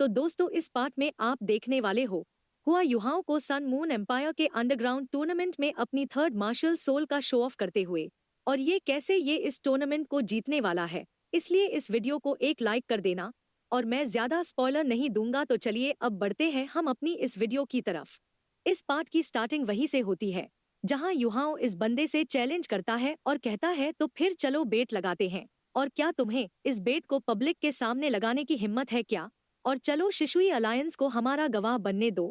तो दोस्तों इस पार्ट में आप देखने वाले हो हुआ युहाओं को सन मून एम्पायर के अंडरग्राउंड टूर्नामेंट में अपनी थर्ड मार्शल सोल का शो ऑफ करते हुए, और ये कैसे ये इस टूर्नामेंट को जीतने वाला है। इसलिए इस वीडियो को एक लाइक कर देना, और मैं ज्यादा स्पॉइलर नहीं दूंगा। तो चलिए अब बढ़ते हैं हम अपनी इस वीडियो की तरफ। इस पार्ट की स्टार्टिंग वहीं से होती है जहां युहाओं इस बंदे से चैलेंज करता है और कहता है तो फिर चलो बेट लगाते हैं, और क्या तुम्हें इस बेट को पब्लिक के सामने लगाने की हिम्मत है क्या, और चलो शिशुई अलायंस को हमारा गवाह बनने दो,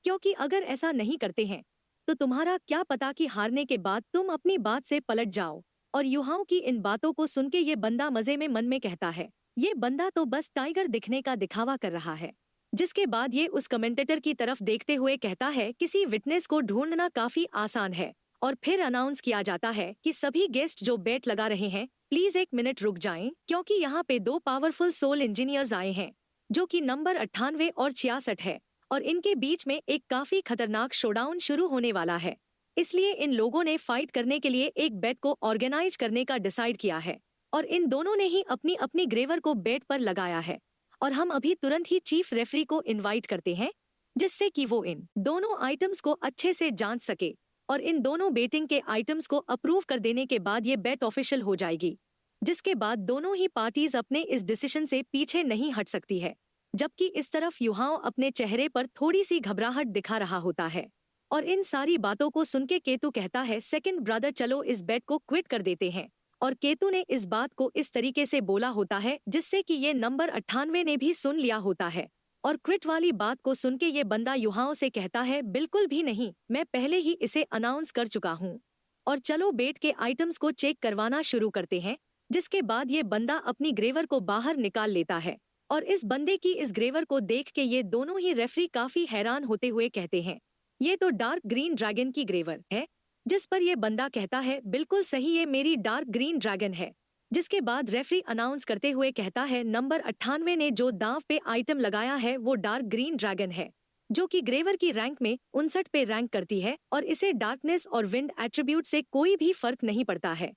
क्योंकि अगर ऐसा नहीं करते हैं तो तुम्हारा क्या पता कि हारने के बाद तुम अपनी बात से पलट जाओ। और युहाओं की इन बातों को सुन के ये बंदा मजे में मन में कहता है ये बंदा तो बस टाइगर दिखने का दिखावा कर रहा है। जिसके बाद ये उस कमेंटेटर की तरफ देखते हुए कहता है किसी विटनेस को ढूंढना काफी आसान है। और फिर अनाउंस किया जाता है कि सभी गेस्ट जो बेट लगा रहे हैं प्लीज 1 मिनट रुक जाएं, क्योंकि यहाँ पे 2 पावरफुल सोल इंजीनियर्स आए हैं जो कि नंबर 98 और 66 है, और इनके बीच में एक काफी खतरनाक शोडाउन शुरू होने वाला है। इसलिए इन लोगों ने फाइट करने के लिए एक बेट को ऑर्गेनाइज करने का डिसाइड किया है, और इन दोनों ने ही अपनी अपनी ग्रेवर को बेट पर लगाया है। और हम अभी तुरंत ही चीफ रेफरी को इनवाइट करते हैं जिससे कि वो इन दोनों आइटम्स को अच्छे से जांच सके, और इन दोनों बेटिंग के आइटम्स को अप्रूव कर देने के बाद ये बेट ऑफिशियल हो जाएगी। जिसके बाद दोनों ही पार्टीज अपने इस डिसीजन से पीछे नहीं हट सकती है। जबकि इस तरफ युहाओं अपने चेहरे पर थोड़ी सी घबराहट दिखा रहा होता है। और इन सारी बातों को सुन के केतु कहता है सेकंड ब्रदर चलो इस बेट को क्विट कर देते हैं। और केतु ने इस बात को इस तरीके से बोला होता है जिससे कि ये नंबर 98 ने भी सुन लिया होता है। और क्विट वाली बात को सुन के ये बंदा युहाओं से कहता है बिल्कुल भी नहीं, मैं पहले ही इसे अनाउंस कर चुका हूँ। और चलो बेट के आइटम्स को चेक करवाना शुरू करते हैं। जिसके बाद ये बंदा अपनी ग्रेवर को बाहर निकाल लेता है, और इस बंदे की इस ग्रेवर को देख के ये दोनों ही रेफरी काफी हैरान होते हुए कहते हैं ये तो डार्क ग्रीन ड्रैगन की ग्रेवर है। जिस पर ये बंदा कहता है बिल्कुल सही, ये मेरी डार्क ग्रीन ड्रैगन है। जिसके बाद रेफरी अनाउंस करते हुए कहता है नंबर 98 ने जो दांव पे आइटम लगाया है वो डार्क ग्रीन ड्रैगन है, जो कि ग्रेवर की रैंक में 59 पे रैंक करती है, और इसे डार्कनेस और विंड एट्रीब्यूट से कोई भी फर्क नहीं पड़ता है।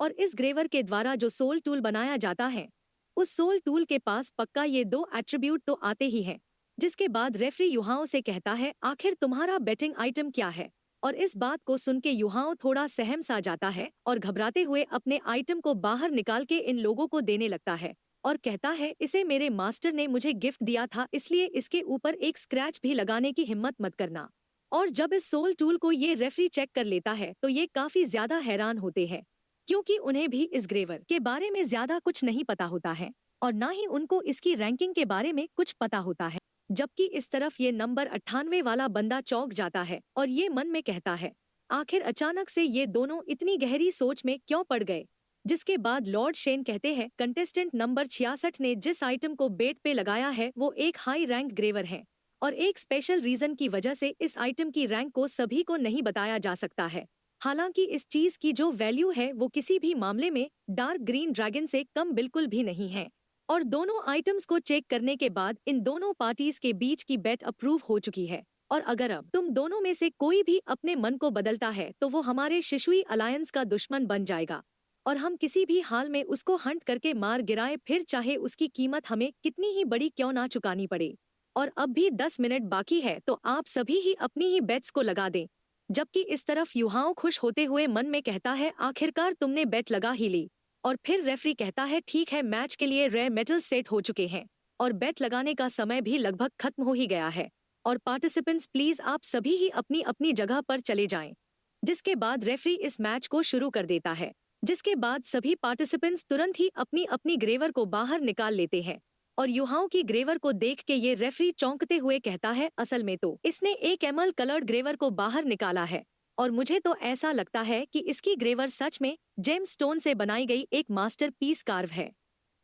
और इस ग्रेवर के द्वारा जो सोल टूल बनाया जाता है उस सोल टूल के पास पक्का ये 2 एट्रीब्यूट तो आते ही हैं। जिसके बाद रेफरी युहाओं से कहता है आखिर तुम्हारा बेटिंग आइटम क्या है। और इस बात को सुन के युहाओं थोड़ा सहम सा जाता है और घबराते हुए अपने आइटम को बाहर निकाल के इन लोगों को देने लगता है, और कहता है इसे मेरे मास्टर ने मुझे गिफ्ट दिया था, इसलिए इसके ऊपर एक स्क्रैच भी लगाने की हिम्मत मत करना। और जब इस सोल टूल को ये रेफरी चेक कर लेता है तो ये काफी ज्यादा हैरान होते हैं, क्योंकि उन्हें भी इस ग्रेवर के बारे में ज्यादा कुछ नहीं पता होता है, और ना ही उनको इसकी रैंकिंग के बारे में कुछ पता होता है। जबकि इस तरफ ये नंबर 98 वाला बंदा चौंक जाता है और ये मन में कहता है आखिर अचानक से ये दोनों इतनी गहरी सोच में क्यों पड़ गए। जिसके बाद लॉर्ड शेन कहते हैं कंटेस्टेंट नंबर 66 ने जिस आइटम को बेट पे लगाया है वो एक हाई रैंक ग्रेवर है, और एक स्पेशल रीजन की वजह से इस आइटम की रैंक को सभी को नहीं बताया जा सकता है। हालांकि इस चीज की जो वैल्यू है वो किसी भी मामले में डार्क ग्रीन ड्रैगन से कम बिल्कुल भी नहीं है। और दोनों आइटम्स को चेक करने के बाद इन दोनों पार्टीज के बीच की बेट अप्रूव हो चुकी है, और अगर अब तुम दोनों में से कोई भी अपने मन को बदलता है तो वो हमारे शिशुई अलायंस का दुश्मन बन जाएगा, और हम किसी भी हाल में उसको हंट करके मार गिराए, फिर चाहे उसकी कीमत हमें कितनी ही बड़ी क्यों ना चुकानी पड़े। और अब भी 10 मिनट बाकी है तो आप सभी ही अपनी ही बेट्स को लगा दें। जबकि इस तरफ युहाओं खुश होते हुए मन में कहता है आखिरकार तुमने बेट लगा ही ली। और फिर रेफरी कहता है ठीक है, मैच के लिए रेयर मेटल सेट हो चुके हैं और बेट लगाने का समय भी लगभग खत्म हो ही गया है, और पार्टिसिपेंट्स प्लीज आप सभी ही अपनी अपनी जगह पर चले जाएं। जिसके बाद रेफरी इस मैच को शुरू कर देता है। जिसके बाद सभी पार्टिसिपेंट्स तुरंत ही अपनी अपनी ग्रेवर को बाहर निकाल लेते हैं, और युहाओं की ग्रेवर को देख के ये रेफरी चौंकते हुए कहता है असल में तो इसने एक एमल कलर्ड ग्रेवर को बाहर निकाला है, और मुझे तो ऐसा लगता है कि इसकी ग्रेवर सच में जेम स्टोन से बनाई गई एक मास्टर पीस कार्व है।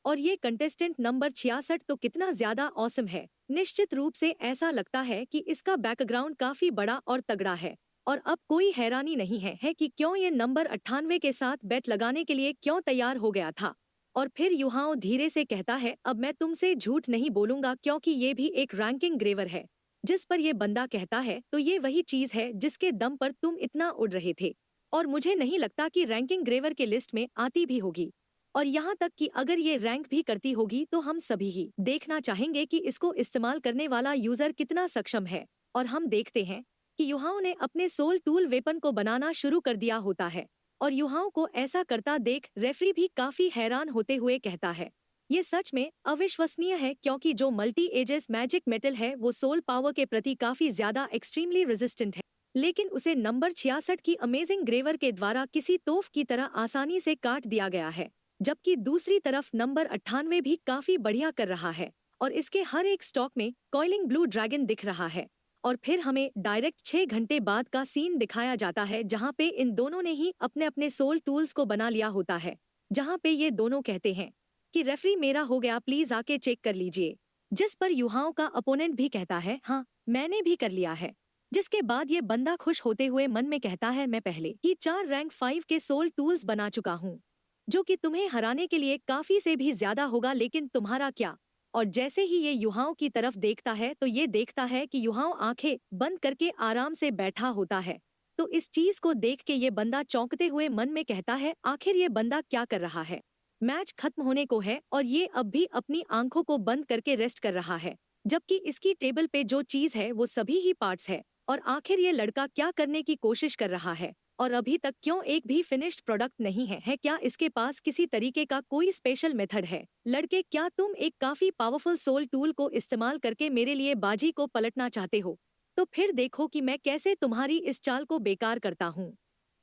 और ये कंटेस्टेंट नंबर 66 तो कितना ज्यादा ऑसम है। निश्चित रूप से ऐसा लगता है कि इसका बैकग्राउंड काफी बड़ा और तगड़ा है, और अब कोई हैरानी नहीं है कि क्यों ये नंबर 98 के साथ बेट लगाने के लिए क्यों तैयार हो गया था। और फिर युहाओं धीरे से कहता है अब मैं तुमसे झूठ नहीं बोलूंगा क्योंकि ये भी एक रैंकिंग ग्रेवर है। जिस पर ये बंदा कहता है तो ये वही चीज है जिसके दम पर तुम इतना उड़ रहे थे, और मुझे नहीं लगता कि रैंकिंग ग्रेवर के लिस्ट में आती भी होगी। और यहाँ तक कि अगर ये रैंक भी करती होगी तो हम सभी ही देखना चाहेंगे कि इसको इस्तेमाल करने वाला यूजर कितना सक्षम है। और हम देखते हैं कि युहाओं ने अपने सोल टूल वेपन को बनाना शुरू कर दिया होता है। और युहाओं को ऐसा करता देख रेफरी भी काफी हैरान होते हुए कहता है, ये सच में अविश्वसनीय है, क्योंकि जो मल्टी एजेस मैजिक मेटल है वो सोल पावर के प्रति काफी ज्यादा एक्सट्रीमली रेजिस्टेंट है, लेकिन उसे नंबर 66 की अमेजिंग ग्रेवर के द्वारा किसी तोफ की तरह आसानी से काट दिया गया है। जबकि दूसरी तरफ नंबर 98 भी काफी बढ़िया कर रहा है और इसके हर एक स्टॉक में कॉइलिंग ब्लू ड्रैगन दिख रहा है। और फिर हमें डायरेक्ट 6 घंटे बाद का सीन दिखाया जाता है जहां पे इन दोनों ने ही अपने अपने सोल टूल्स को बना लिया होता है, जहां पे ये दोनों कहते हैं कि रेफरी मेरा हो गया, प्लीज आके चेक कर लीजिए। जिस पर युहाओं का अपोनेंट भी कहता है हाँ मैंने भी कर लिया है। जिसके बाद ये बंदा खुश होते हुए मन में कहता है मैं पहले ही 4 रैंक 5 के सोल टूल्स बना चुका हूँ, जो कि तुम्हें हराने के लिए काफी से भी ज्यादा होगा, लेकिन तुम्हारा क्या। और जैसे ही ये युहाओं की तरफ देखता है तो ये देखता है कि युहाओं आंखें बंद करके आराम से बैठा होता है। तो इस चीज को देख के ये बंदा चौंकते हुए मन में कहता है आखिर ये बंदा क्या कर रहा है। मैच खत्म होने को है और ये अब भी अपनी आंखों को बंद करके रेस्ट कर रहा है, जबकि इसकी टेबल पे जो चीज है वो सभी ही पार्ट्स है। और आखिर ये लड़का क्या करने की कोशिश कर रहा है और अभी तक क्यों एक भी फिनिश्ड प्रोडक्ट नहीं है क्या इसके पास किसी तरीके का कोई स्पेशल मेथड है। लड़के, क्या तुम एक काफी पावरफुल सोल टूल को इस्तेमाल करके मेरे लिए बाजी को पलटना चाहते हो? तो फिर देखो कि मैं कैसे तुम्हारी इस चाल को बेकार करता हूँ।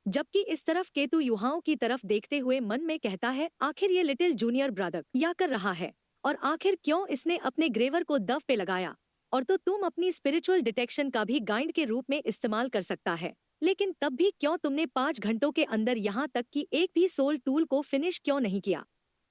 जबकि इस तरफ केतु युहाओं की तरफ देखते हुए मन में कहता है आखिर ये लिटिल जूनियर ब्रदर क्या कर रहा है, और आखिर क्यों इसने अपने ग्रेवर को दव पे लगाया। और तो तुम अपनी स्पिरिचुअल डिटेक्शन का भी गाइड के रूप में इस्तेमाल कर सकता है, लेकिन तब भी क्यों तुमने 5 घंटों के अंदर यहाँ तक कि एक भी सोल टूल को फिनिश क्यों नहीं किया।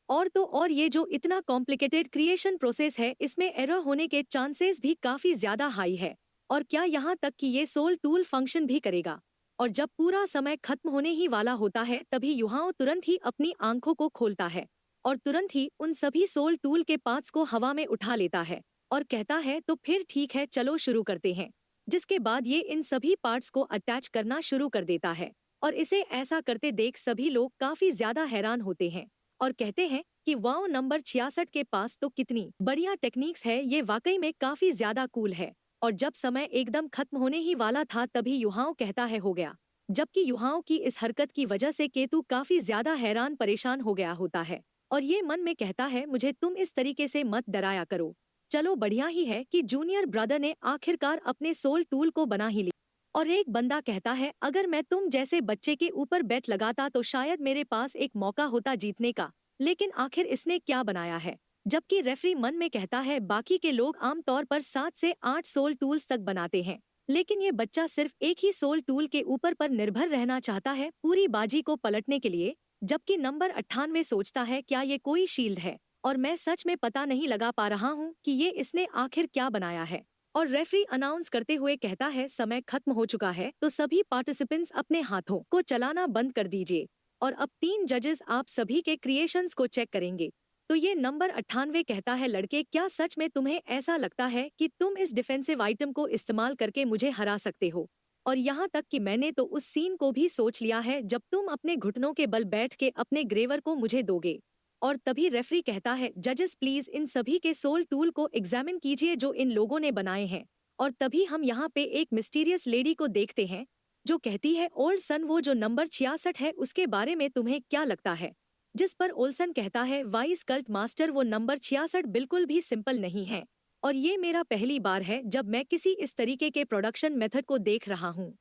और तो और ये जो इतना कॉम्प्लिकेटेड क्रिएशन प्रोसेस है इसमें एरर होने के चांसेस भी काफी ज्यादा हाई है। और क्या यहाँ तक कि ये सोल टूल फंक्शन भी करेगा। और जब पूरा समय खत्म होने ही वाला होता है तभी युहाओं तुरंत ही अपनी आंखों को खोलता है और तुरंत ही उन सभी सोल टूल के पार्ट्स को हवा में उठा लेता है और कहता है तो फिर ठीक है चलो शुरू करते हैं। जिसके बाद ये इन सभी पार्ट्स को अटैच करना शुरू कर देता है और इसे ऐसा करते देख सभी लोग काफी ज्यादा हैरान होते हैं और कहते हैं कि वाओ, नंबर 66 के पास तो कितनी बढ़िया टेक्निक्स है, ये वाकई में काफी ज्यादा कूल है। और जब समय एकदम खत्म होने ही वाला था तभी युहाओं कहता है हो गया, जबकि युहाओं की इस हरकत की वजह से केतु काफी ज्यादा हैरान परेशान हो गया होता है और ये मन में कहता है मुझे तुम इस तरीके से मत डराया करो। चलो बढ़िया ही है कि जूनियर ब्रदर ने आखिरकार अपने सोल टूल को बना ही लिया। और एक बंदा कहता है अगर मैं तुम जैसे बच्चे के ऊपर बेट लगाता तो शायद मेरे पास एक मौका होता जीतने का, लेकिन आखिर इसने क्या बनाया है। जबकि रेफरी मन में कहता है बाकी के लोग आमतौर पर 7 से 8 सोल टूल्स तक बनाते हैं, लेकिन ये बच्चा सिर्फ एक ही सोल टूल के ऊपर पर निर्भर रहना चाहता है पूरी बाजी को पलटने के लिए। जबकि नंबर 98 सोचता है क्या ये कोई शील्ड है, और मैं सच में पता नहीं लगा पा रहा हूँ कि ये इसने आखिर क्या बनाया है। और रेफरी अनाउंस करते हुए कहता है समय खत्म हो चुका है तो सभी पार्टिसिपेंट्स अपने हाथों को चलाना बंद कर दीजिए और अब 3 जजेस आप सभी के क्रिएशंस को चेक करेंगे। तो ये नंबर 98 कहता है लड़के, क्या सच में तुम्हें ऐसा लगता है कि तुम इस डिफेंसिव आइटम को इस्तेमाल करके मुझे हरा सकते हो? और यहाँ तक कि मैंने तो उस सीन को भी सोच लिया है जब तुम अपने घुटनों के बल बैठ के अपने ग्रेवर को मुझे दोगे। और तभी रेफरी कहता है जजेस प्लीज इन सभी के सोल टूल को एग्जामिन कीजिए जो इन लोगों ने बनाए हैं। और तभी हम यहाँ पे एक मिस्टीरियस लेडी को देखते हैं जो कहती है ओल्ड सन, वो जो नंबर 66 है उसके बारे में तुम्हें क्या लगता है? जिस पर ओल्सन कहता है वाइस कल्ट मास्टर, वो नंबर 66 बिल्कुल भी सिंपल नहीं है और ये मेरा पहली बार है जब मैं किसी इस तरीके के प्रोडक्शन मेथड को देख रहा हूँ।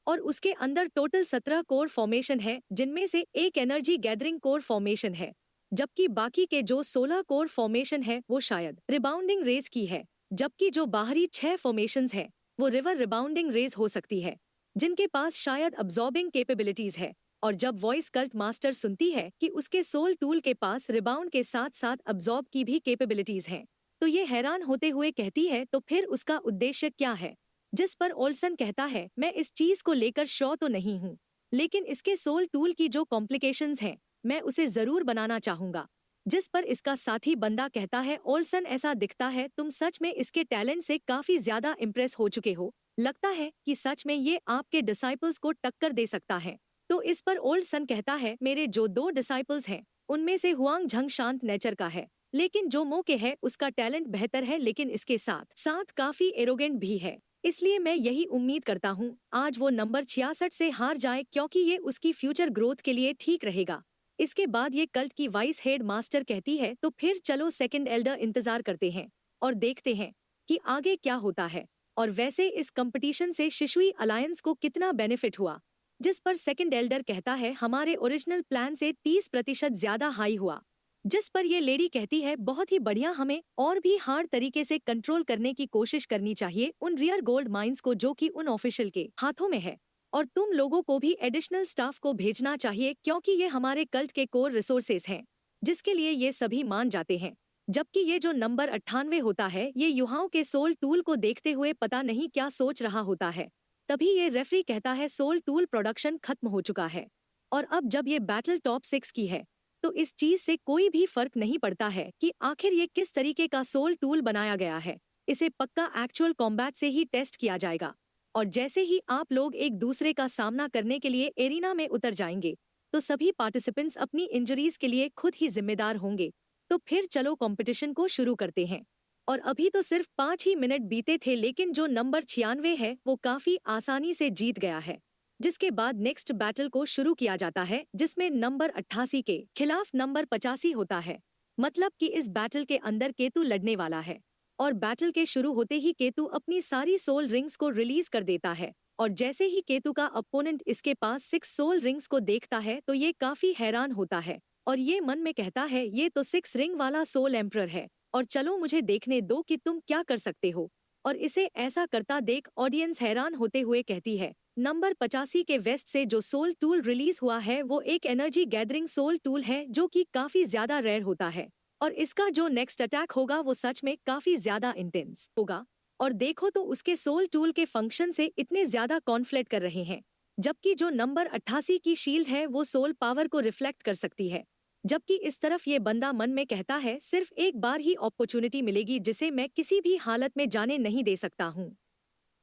और उसके अंदर टोटल 17 कोर फॉर्मेशन है जिनमें से एक एनर्जी गैदरिंग कोर फॉर्मेशन है, जबकि बाकी के जो 16 कोर फॉर्मेशन है वो शायद रिबाउंडिंग रेज की है, जबकि जो बाहरी 6 फॉर्मेशंस है वो रिवर रिबाउंडिंग रेज हो सकती है जिनके पास शायद अब्सॉर्बिंग कैपेबिलिटीज है। और जब वॉइस कल्ट मास्टर सुनती है कि उसके सोल टूल के पास रिबाउंड के साथ साथ अब्सॉर्ब की भी कैपेबिलिटीज हैं, तो ये हैरान होते हुए कहती है तो फिर उसका उद्देश्य क्या है? जिस पर ओल्सन कहता है मैं इस चीज को लेकर श्योर तो नहीं हूँ, लेकिन इसके सोल टूल की जो कॉम्प्लिकेशंस हैं मैं उसे जरूर बनाना चाहूंगा। जिस पर इसका साथी बंदा कहता है ओल्सन, ऐसा दिखता है तुम सच में इसके टैलेंट से काफी ज्यादा इम्प्रेस हो चुके हो, लगता है कि सच में ये आपके डिसाइपल्स को टक्कर दे सकता है। तो इस पर ओल्ड सन कहता है मेरे जो 2 डिसाइपल्स हैं उनमें से हुआंग झंग शांत नेचर का है, लेकिन जो मो के है उसका टैलेंट बेहतर है, लेकिन इसके साथ साथ काफी एरोगेंट भी है। इसलिए मैं यही उम्मीद करता हूँ आज वो नंबर 66 से हार जाए, क्योंकि ये उसकी फ्यूचर ग्रोथ के लिए ठीक रहेगा। इसके बाद ये कल्ट की वाइस हेड मास्टर कहती है, तो फिर चलो सेकंड एल्डर इंतजार करते हैं और देखते हैं कि आगे क्या होता है। और वैसे इस कंपटीशन से शिशुई अलायंस को कितना बेनिफिट हुआ? जिस पर सेकंड एल्डर कहता है हमारे ओरिजिनल प्लान से 30% ज्यादा हाई हुआ। जिस पर ये लेडी कहती है बहुत ही बढ़िया, हमें और भी हार्ड तरीके से कंट्रोल करने की कोशिश करनी चाहिए उन रियर गोल्ड माइंस को जो कि उन ऑफिशियल के हाथों में है। और तुम लोगों को भी एडिशनल स्टाफ को भेजना चाहिए, क्योंकि ये हमारे कल्ट के कोर रिसोर्सेज हैं जिसके लिए ये सभी मान जाते हैं। जबकि ये जो नंबर 98 होता है, ये युहाओं के सोल टूल को देखते हुए पता नहीं क्या सोच रहा होता है। तभी ये रेफरी कहता है सोल टूल प्रोडक्शन खत्म हो चुका है। और अब जब ये बैटल टॉप 6 की है तो इस चीज से कोई भी फर्क नहीं पड़ता है कि आखिर ये किस तरीके का सोल टूल बनाया गया है। इसे पक्का एक्चुअल कॉम्बैट से ही टेस्ट किया जाएगा। और जैसे ही आप लोग एक दूसरे का सामना करने के लिए एरिना में उतर जाएंगे तो सभी पार्टिसिपेंट्स अपनी इंजरीज के लिए खुद ही जिम्मेदार होंगे। तो फिर चलो कंपटीशन को शुरू करते हैं। और अभी तो सिर्फ 5 ही मिनट बीते थे, लेकिन जो नंबर 96 है वो काफी आसानी से जीत गया है। जिसके बाद नेक्स्ट बैटल को शुरू किया जाता है, जिसमें नंबर 88 के खिलाफ नंबर 85 होता है। मतलब कि इस बैटल के अंदर केतु लड़ने वाला है। और बैटल के शुरू होते ही केतु अपनी सारी सोल रिंग्स को रिलीज कर देता है। और जैसे ही केतु का अपोनेंट इसके पास 6 सोल रिंग्स को देखता है तो ये काफी हैरान होता है और ये मन में कहता है ये तो 6 रिंग वाला सोल एम्परर है, और चलो मुझे देखने दो कि तुम क्या कर सकते हो। और इसे ऐसा करता देख ऑडियंस हैरान होते हुए कहती है नंबर 85 के वेस्ट से जो सोल टूल रिलीज हुआ है वो एक एनर्जी गैदरिंग सोल टूल है जो कि काफी ज्यादा रेयर होता है। और इसका जो नेक्स्ट अटैक होगा वो सच में काफी ज्यादा इंटेंस होगा। और देखो तो उसके सोल टूल के फंक्शन से इतने ज्यादा कॉन्फ्लिक्ट कर रहे हैं। जबकि जो नंबर 88 की शील्ड है वो सोल पावर को रिफ्लेक्ट कर सकती है। जबकि इस तरफ ये बंदा मन में कहता है सिर्फ एक बार ही अपॉर्चुनिटी मिलेगी जिसे मैं किसी भी हालत में जाने नहीं दे सकता हूँ।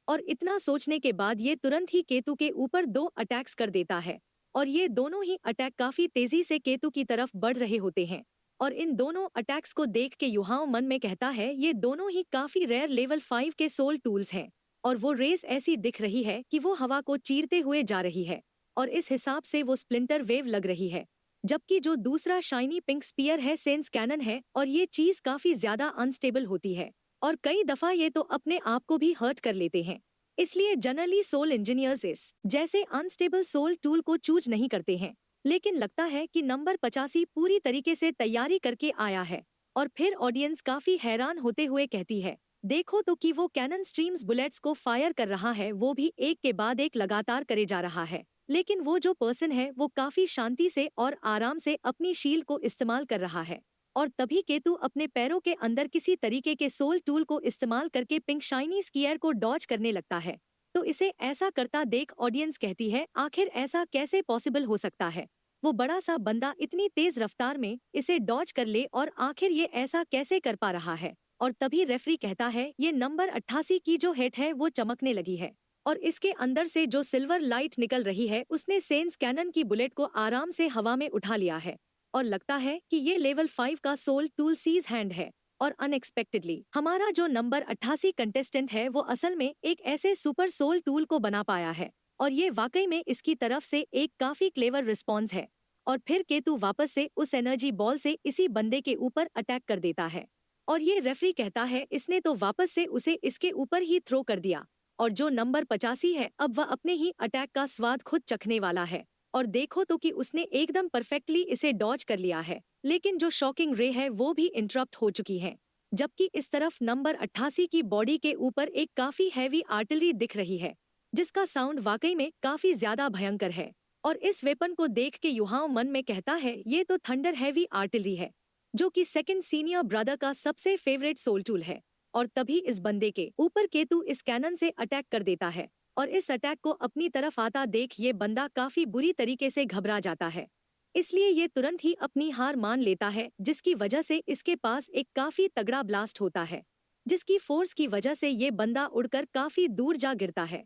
और इतना सोचने के बाद ये तुरंत ही केतु के ऊपर 2 अटैक्स कर देता है। और ये दोनों ही अटैक काफी तेजी से केतु की तरफ बढ़ रहे होते हैं। और इन दोनों अटैक्स को देख के युहाओं मन में कहता है ये दोनों ही काफी रेयर लेवल 5 के सोल टूल्स हैं। और वो रेस ऐसी दिख रही है कि वो हवा को चीरते हुए जा रही है और इस हिसाब से वो स्प्लिंटर वेव लग रही है। जबकि जो दूसरा शाइनी पिंक स्पीयर है सेंस कैनन है, और ये चीज काफी ज्यादा अनस्टेबल होती है और कई दफा ये तो अपने आप को भी हर्ट कर लेते हैं। इसलिए जनरली सोल इंजीनियर्स इस जैसे अनस्टेबल सोल टूल को चूज नहीं करते हैं। लेकिन लगता है कि नंबर 85 पूरी तरीके से तैयारी करके आया है। और फिर ऑडियंस काफी हैरान होते हुए कहती है देखो तो कि वो कैनन स्ट्रीम्स बुलेट्स को फायर कर रहा है, वो भी एक के बाद एक लगातार करे जा रहा है। लेकिन वो जो पर्सन है वो काफी शांति से और आराम से अपनी शील्ड को इस्तेमाल कर रहा है। और तभी केतु अपने पैरों के अंदर किसी तरीके के सोल टूल को इस्तेमाल करके पिंक शाइनी स्कीयर को डॉज करने लगता है। तो इसे ऐसा करता देख ऑडियंस कहती है आखिर ऐसा कैसे पॉसिबल हो सकता है, वो बड़ा सा बंदा इतनी तेज रफ्तार में इसे डॉज कर ले, और आखिर ये ऐसा कैसे कर पा रहा है। और तभी रेफरी कहता है ये नंबर 88 की जो हेड है वो चमकने लगी है और इसके अंदर से जो सिल्वर लाइट निकल रही है उसने सेंस कैनन की बुलेट को आराम से हवा में उठा लिया है। और लगता है कि ये लेवल 5 का सोल टूल सीज हैंड है। और अनएक्सपेक्टेडली हमारा जो नंबर 88 कंटेस्टेंट है वो असल में एक ऐसे सुपर सोल टूल को बना पाया है, और ये वाकई में इसकी तरफ से एक काफी क्लेवर रिस्पॉन्स है। और फिर केतु वापस से उस एनर्जी बॉल से इसी बंदे के ऊपर अटैक कर देता है। और ये रेफरी कहता है इसने तो वापस से उसे इसके ऊपर ही थ्रो कर दिया। और जो नंबर 85 है अब वह अपने ही अटैक का स्वाद खुद चखने वाला है। और देखो तो कि उसने एकदम परफेक्टली इसे डॉज कर लिया है, लेकिन जो शॉकिंग रे है वो भी इंटरप्ट हो चुकी है। जबकि इस तरफ नंबर 88 की बॉडी के ऊपर एक काफी हैवी आर्टिलरी दिख रही है जिसका साउंड वाकई में काफी ज्यादा भयंकर है। और इस वेपन को देख के युहाओं मन में कहता है ये तो थंडर हैवी आर्टिलरी है, जो कि सेकंड सीनियर ब्रदर का सबसे फेवरेट सोल टूल है। और तभी इस बंदे के ऊपर केतु इस कैनन से अटैक कर देता है, और इस अटैक को अपनी तरफ आता देख ये बंदा काफी बुरी तरीके से घबरा जाता है। इसलिए ये तुरंत ही अपनी हार मान लेता है, जिसकी वजह से इसके पास एक काफी तगड़ा ब्लास्ट होता है जिसकी फोर्स की वजह से ये बंदा उड़कर काफी दूर जा गिरता है।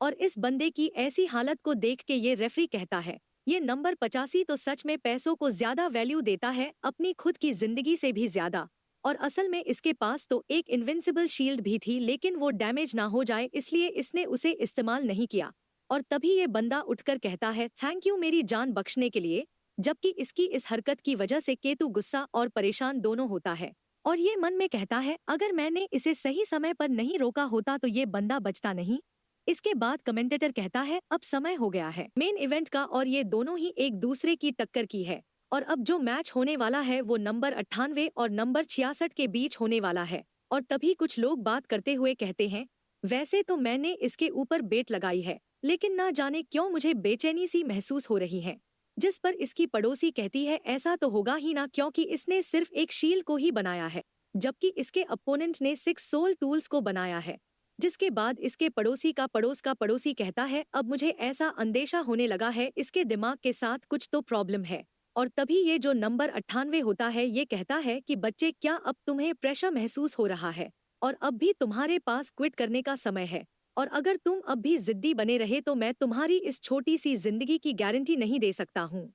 और इस बंदे की ऐसी हालत को देख के ये रेफरी कहता है ये नंबर 85 तो सच में पैसों को ज्यादा वैल्यू देता है, अपनी खुद की जिंदगी से भी ज्यादा। और असल में इसके पास तो एक इनविंसिबल शील्ड भी थी, लेकिन वो डैमेज ना हो जाए इसलिए इसने उसे इस्तेमाल नहीं किया। और तभी ये बंदा उठकर कहता है, थैंक यू मेरी जान बख्शने के लिए। जबकि इसकी इस हरकत की वजह से केतु गुस्सा और परेशान दोनों होता है। और ये मन में कहता है, अगर मैंने इसे सही समय पर नहीं रोका होता तो ये बंदा बचता नहीं। इसके बाद कमेंटेटर कहता है, अब समय हो गया है मेन इवेंट का और ये दोनों ही एक दूसरे की टक्कर की है। और अब जो मैच होने वाला है वो नंबर 98 और नंबर 66 के बीच होने वाला है। और तभी कुछ लोग बात करते हुए कहते हैं, वैसे तो मैंने इसके ऊपर बेट लगाई है, लेकिन ना जाने क्यों मुझे बेचैनी सी महसूस हो रही है। जिस पर इसकी पड़ोसी कहती है, ऐसा तो होगा ही ना, क्योंकि इसने सिर्फ एक शील्ड को ही बनाया है, जबकि इसके अपोनेंट ने 6 सोल टूल्स को बनाया है। जिसके बाद इसके पड़ोसी का पड़ोसी कहता है, अब मुझे ऐसा अंदेशा होने लगा है इसके दिमाग के साथ कुछ तो प्रॉब्लम है। और तभी ये जो नंबर 98 होता है ये कहता है कि बच्चे, क्या अब तुम्हें प्रेशर महसूस हो रहा है और अब भी तुम्हारे पास क्विट करने का समय है। और अगर तुम अब भी जिद्दी बने रहे तो मैं तुम्हारी इस छोटी सी जिंदगी की गारंटी नहीं दे सकता हूँ।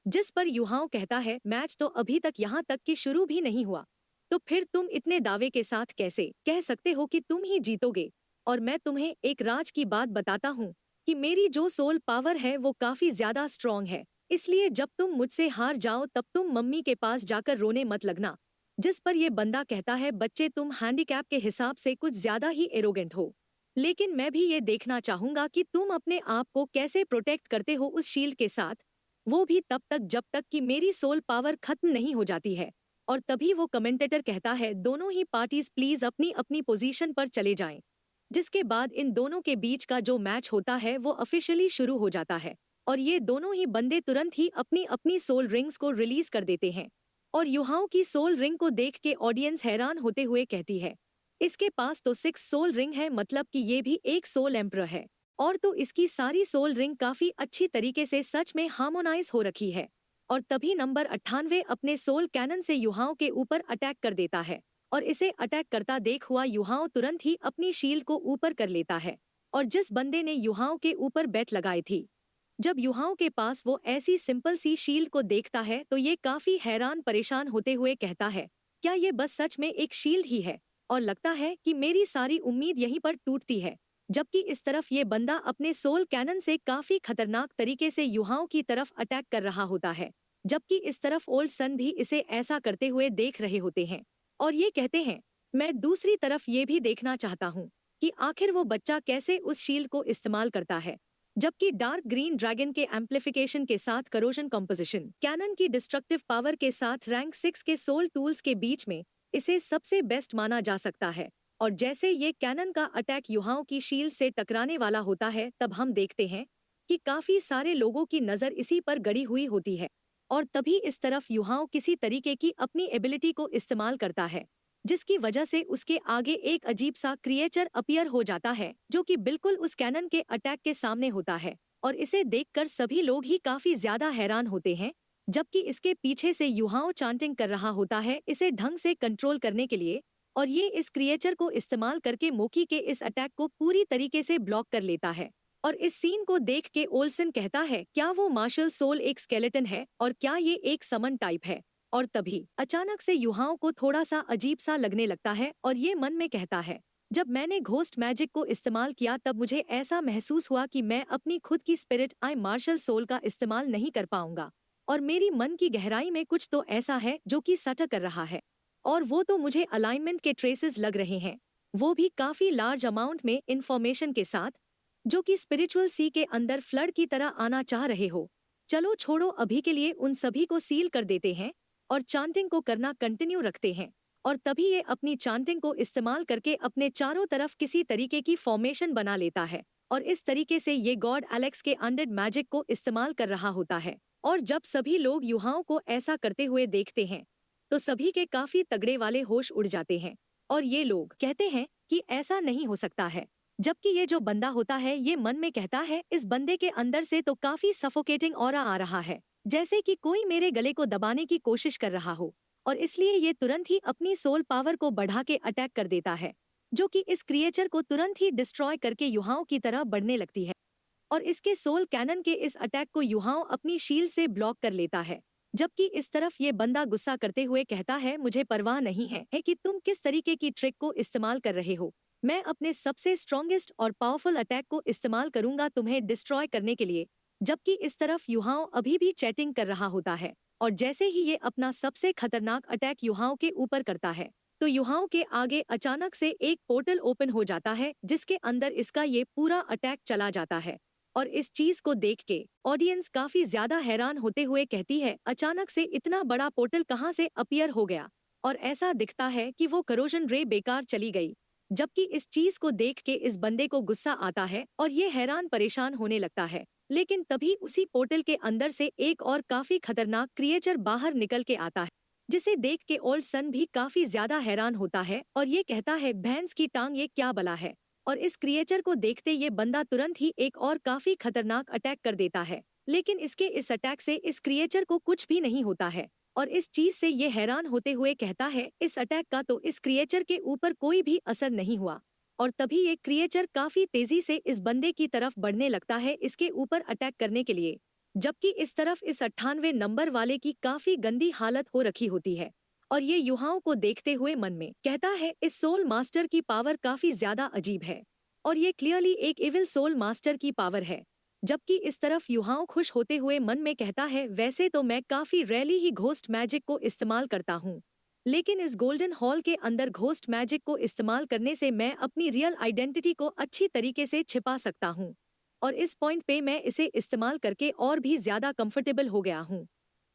जिस पर युहाओं कहता है, मैच तो अभी तक यहाँ तक कि शुरू भी नहीं हुआ, तो फिर तुम इतने दावे के साथ कैसे कह सकते हो कि तुम ही जीतोगे। और मैं तुम्हें एक राज की बात बताता हूँ कि मेरी जो सोल पावर है वो काफी ज्यादा स्ट्रॉन्ग है, इसलिए जब तुम मुझसे हार जाओ तब तुम मम्मी के पास जाकर रोने मत लगना। जिस पर यह बंदा कहता है, बच्चे तुम हैंडीकैप के हिसाब से कुछ ज्यादा ही एरोगेंट हो, लेकिन मैं भी ये देखना चाहूंगा कि तुम अपने आप को कैसे प्रोटेक्ट करते हो उस शील्ड के साथ, वो भी तब तक जब तक कि मेरी सोल पावर खत्म नहीं हो जाती है। और तभी वो कमेंटेटर कहता है, दोनों ही पार्टीज प्लीज अपनी अपनी पोजीशन पर चले जाएं। जिसके बाद इन दोनों के बीच का जो मैच होता है वो ऑफिशियली शुरू हो जाता है। और ये दोनों ही बंदे तुरंत ही अपनी अपनी सोल रिंग्स को रिलीज कर देते हैं। और युहाओं की सोल रिंग को देख के ऑडियंस हैरान होते हुए कहती है, इसके पास तो 6 सोल रिंग है, मतलब कि ये भी एक सोल एम्परर है। और तो इसकी सारी सोल रिंग काफी अच्छी तरीके से सच में हार्मोनाइज हो रखी है। और तभी नंबर 98 अपने सोल कैनन से युहाओं के ऊपर अटैक कर देता है। और इसे अटैक करता देख हुआ युहाओं तुरंत ही अपनी शील्ड को ऊपर कर लेता है। और जिस बंदे ने युहाओं के ऊपर बेट लगाई थी, जब युहाओं के पास वो ऐसी सिंपल सी शील्ड को देखता है तो ये काफी हैरान परेशान होते हुए कहता है, क्या ये बस सच में एक शील्ड ही है। और लगता है कि मेरी सारी उम्मीद यहीं पर टूटती है। जबकि इस तरफ ये बंदा अपने सोल कैनन से काफी खतरनाक तरीके से युहाओं की तरफ अटैक कर रहा होता है, जबकि इस तरफ ओल्ड सन भी इसे ऐसा करते हुए देख रहे होते हैं। और ये कहते हैं, मैं दूसरी तरफ ये भी देखना चाहता हूँ कि आखिर वो बच्चा कैसे उस शील्ड को इस्तेमाल करता है। जबकि डार्क ग्रीन ड्रैगन के एम्प्लीफिकेशन के साथ करोजन कॉम्पोजिशन कैनन की डिस्ट्रक्टिव पावर के साथ रैंक 6 के सोल टूल्स के बीच में इसे सबसे बेस्ट माना जा सकता है। और जैसे ये कैनन का अटैक युहाओं की शील्ड से टकराने वाला होता है तब हम देखते हैं कि काफी सारे लोगों की नजर इसी पर गड़ी हुई होती है। और तभी इस तरफ युहाओं किसी तरीके की अपनी एबिलिटी को इस्तेमाल करता है, जिसकी वजह से उसके आगे एक अजीब सा क्रिएचर अपीयर हो जाता है जो कि बिल्कुल उस कैनन के अटैक के सामने होता है। और इसे देखकर सभी लोग ही काफी ज्यादा हैरान होते हैं, जबकि इसके पीछे से युहाओं चांटिंग कर रहा होता है इसे ढंग से कंट्रोल करने के लिए। और ये इस क्रिएचर को इस्तेमाल करके मोकी के इस अटैक को पूरी तरीके से ब्लॉक कर लेता है। और इस सीन को देख के ओल्सन कहता है, क्या वो मार्शल सोल एक स्केलेटन है और क्या ये एक समन टाइप है। और तभी अचानक से युहाओं को थोड़ा सा अजीब सा लगने लगता है और ये मन में कहता है, जब मैंने घोस्ट मैजिक को इस्तेमाल किया तब मुझे ऐसा महसूस हुआ कि मैं अपनी खुद की स्पिरिट आई मार्शल सोल का इस्तेमाल नहीं कर पाऊंगा। और मेरी मन की गहराई में कुछ तो ऐसा है जो कि सटक कर रहा है। और वो तो मुझे अलाइनमेंट के ट्रेसेस लग रहे हैं, वो भी काफी लार्ज अमाउंट में इंफॉर्मेशन के साथ, जो कि स्पिरिचुअल सी के अंदर फ्लड की तरह आना चाह रहे हो। चलो छोड़ो, अभी के लिए उन सभी को सील कर देते हैं और चांटिंग को करना कंटिन्यू रखते हैं। और तभी ये अपनी चांटिंग को इस्तेमाल करके अपने चारों तरफ किसी तरीके की फॉर्मेशन बना लेता है। और इस तरीके से ये गॉड एलेक्स के अनडेड मैजिक को इस्तेमाल कर रहा होता है। और जब सभी लोग युहाओं को ऐसा करते हुए देखते हैं तो सभी के काफी तगड़े वाले होश उड़ जाते हैं। और ये लोग कहते हैं कि ऐसा नहीं हो सकता है। जबकि ये जो बंदा होता है ये मन में कहता है, इस बंदे के अंदर से तो काफी सफोकेटिंग ऑरा आ रहा है, जैसे कि कोई मेरे गले को दबाने की कोशिश कर रहा हो। और इसलिए ये तुरंत ही अपनी सोल पावर को बढ़ा के अटैक कर देता है, जो कि इस क्रिएचर को तुरंत ही डिस्ट्रॉय करके युहाओं की तरह बढ़ने लगती है। और इसके सोल कैनन के इस अटैक को युहाओं अपनी शील्ड से ब्लॉक कर लेता है। जबकि इस तरफ ये बंदा गुस्सा करते हुए कहता है, मुझे परवाह नहीं है कि तुम किस तरीके की ट्रिक को इस्तेमाल कर रहे हो। मैं अपने सबसे स्ट्रॉन्गेस्ट और पावरफुल अटैक को इस्तेमाल करूंगा तुम्हें डिस्ट्रॉय करने के लिए। जबकि इस तरफ युहाओं अभी भी चैटिंग कर रहा होता है और जैसे ही ये अपना सबसे खतरनाक अटैक युहाओं के ऊपर करता है तो युहाओं के आगे अचानक से एक पोर्टल ओपन हो जाता है जिसके अंदर इसका ये पूरा अटैक चला जाता है। और इस चीज को देख के ऑडियंस काफी ज्यादा हैरान होते हुए कहती है, अचानक से इतना बड़ा पोर्टल कहाँ से अपीयर हो गया। और ऐसा दिखता है कि वो करोजन रे बेकार चली गई। जबकि इस चीज को देख के इस बंदे को गुस्सा आता है और ये हैरान परेशान होने लगता है। लेकिन तभी उसी पोर्टल के अंदर से एक और काफी खतरनाक क्रिएचर बाहर निकल के आता है, जिसे देख के ओल्ड सन भी काफी ज्यादा हैरान होता है और ये कहता है, भैंस की टांग, ये क्या बला है। और इस क्रिएचर को देखते ये बंदा तुरंत ही एक और काफी खतरनाक अटैक कर देता है। लेकिन इसके इस अटैक से इस क्रिएचर को कुछ भी नहीं होता है और इस चीज से ये हैरान होते हुए कहता है, इस अटैक का तो इस क्रिएचर के ऊपर कोई भी असर नहीं हुआ। और तभी एक क्रिएचर काफी तेजी से इस बंदे की तरफ बढ़ने लगता है इसके ऊपर अटैक करने के लिए। जबकि इस तरफ इस 98 नंबर वाले की काफी गंदी हालत हो रखी होती है और ये युहाओं को देखते हुए मन में कहता है, इस सोल मास्टर की पावर काफी ज्यादा अजीब है और ये क्लियरली एक इविल सोल मास्टर की पावर है। जबकि इस तरफ युहाओं खुश होते हुए मन में कहता है, वैसे तो मैं काफी रैली ही घोस्ट मैजिक को इस्तेमाल करता हूँ, लेकिन इस गोल्डन हॉल के अंदर घोस्ट मैजिक को इस्तेमाल करने से मैं अपनी रियल आइडेंटिटी को अच्छी तरीके से छिपा सकता हूँ और इस पॉइंट पे मैं इसे इस्तेमाल करके और भी ज्यादा कंफर्टेबल हो गया हूँ।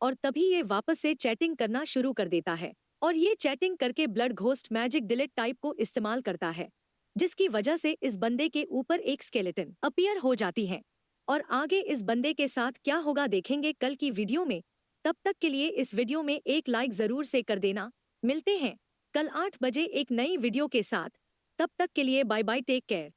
और तभी ये वापस से चैटिंग करना शुरू कर देता है और ये चैटिंग करके blood ghost magic delete type को इस्तेमाल करता है, जिसकी वजह से इस बंदे के ऊपर एक स्केलेटन अपीयर हो जाती है। और आगे इस बंदे के साथ क्या होगा देखेंगे कल की वीडियो में। तब तक के लिए इस वीडियो में एक लाइक जरूर से कर देना। मिलते हैं कल 8 बजे एक नई वीडियो के साथ। तब तक के लिए बाय बाय, टेक केयर।